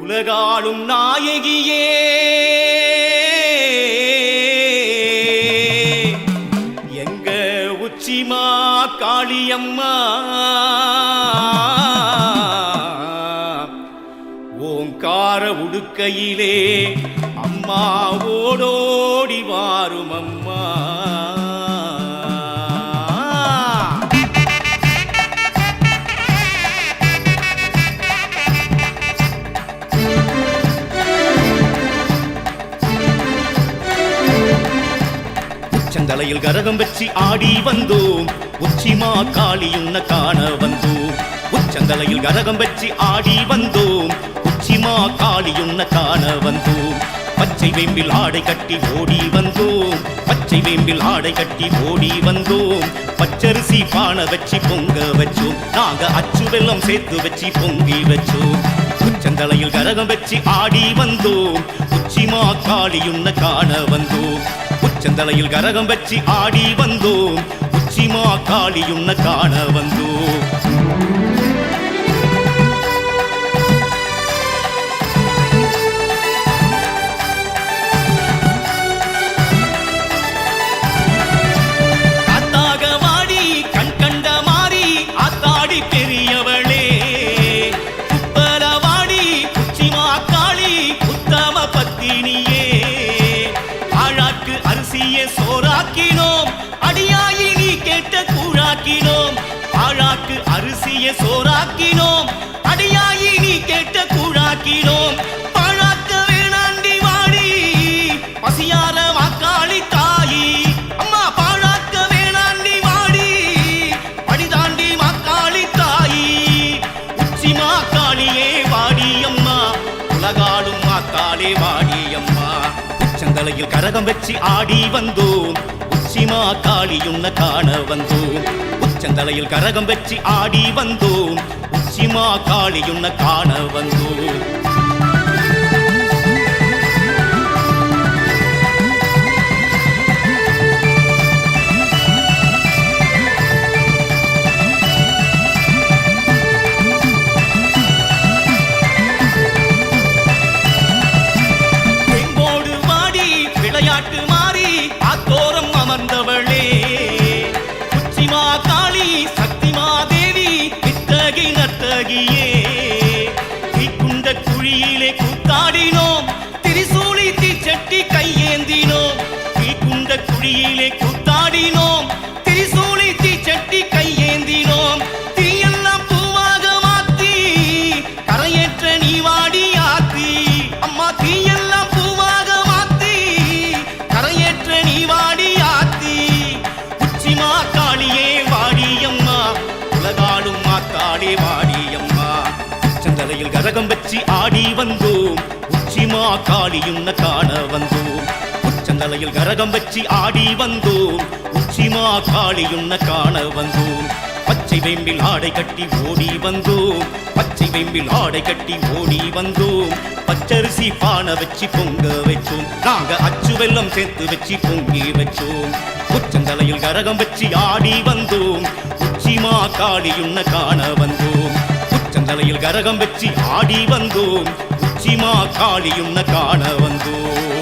உலகாளும் நாயகியே எங்க உச்சிமா காளியம்மா ஓங்கார உடுக்கையிலே அம்மா ஓடோடி வாரும் அம்மா. உச்சந்தலையில் கரகம் வச்சு ஆடி வந்தோம், உச்சிமா காளியுன்ன காண வந்தோம். உச்சந்தலையில் கரகம் வச்சு ஆடி வந்தோம், உச்சிமா காளியுன்ன காண வந்தோம். பச்சை வேம்பில் ஆடை கட்டி ஓடி வந்தோம், பச்சை வேம்பில் ஆடை கட்டி ஓடி வந்தோம். பச்சரிசி பானை வச்சு பொங்க வச்சோம், நாங்க அச்சு வெல்லம் சேர்த்து வச்சு பொங்கி வச்சோம். உச்சந்தலையில் கரகம் வச்சு ஆடி வந்தோம், உச்சிமா காளியுன்ன காண வந்தோம். உச்சந்தலையில் கரகம் வச்சு ஆடி வந்தோம், உச்சிமா காளியுன்ன காண வந்தோம். சோறாக்கினோம் அடியாயி நீ கேட்ட கூழாக்கினோம், ஆழாக்கு அரிசிய சோறாக்கினோம் அடியாயி நீ கேட்ட கூழாக்கினோம். பாழாக்க வேணாண்டி வாடி பசியார மாக்காளி தாயி அம்மா, பாழாக்க வேணாண்டி வாடி படிதாண்டி மாக்காளி தாயி. உச்சி மாக்காளியே வாடி அம்மா, உலகாடும் மாக்காளே வாடி அம்மா. உச்சந்தலையில் கரகம் வச்சு ஆடி வந்தோம், உச்சிமா காளியுன்ன காண வந்தோம். உச்சந்தலையில் கரகம் வச்சு ஆடி வந்தோம், உச்சிமா காளியுன்ன காண வந்தோம். விளையாட்டு மாறி ஆத்தோரம் அமர்ந்தவளே, உச்சிமா காளி சக்திமா தேவி வித்தகி நர்த்தகியே. தீக்குண்ட குழியிலே கூத்தாடினோம், திரிசூலி தீச்சட்டி கையேந்தினோம். தீக்குண்ட குழியிலே கூத்தாடினோம், திரிசூலி தீச்சட்டி கையேந்தினோம். தீயெல்லாம் பூவாக மாத்தி கரையேற்ற நீ வாடி ஆத்தி அம்மா, தீயெல்லாம் உச்சந்தலையில் கரகம் வச்சு ஆடி வந்தோம், உச்சிமா காளியுன்ன காண வந்தோம். உச்சந்தலையில் கரகம் வச்சு ஆடி வந்தோம், உச்சிமா காளியுன்ன காண வந்தோம். பச்சை வேம்பில் ஆடை கட்டி ஓடி வந்தோம், பச்சை வேம்பில் ஆடை கட்டி ஓடி வந்தோம். பச்சரிசி பானை வச்சு பொங்க வச்சோம், நாங்க அச்சு வெல்லம் சேர்த்து வச்சு பொங்கி வச்சோம். உச்சந்தலையில் கரகம் வச்சு ஆடி வந்தோம், உச்சிமா காளியுன்ன காண வந்தோம். உச்சந்தலையில் கரகம் வச்சு ஆடி வந்தோம், உச்சிமா காளியுன்ன காண வந்தோம்.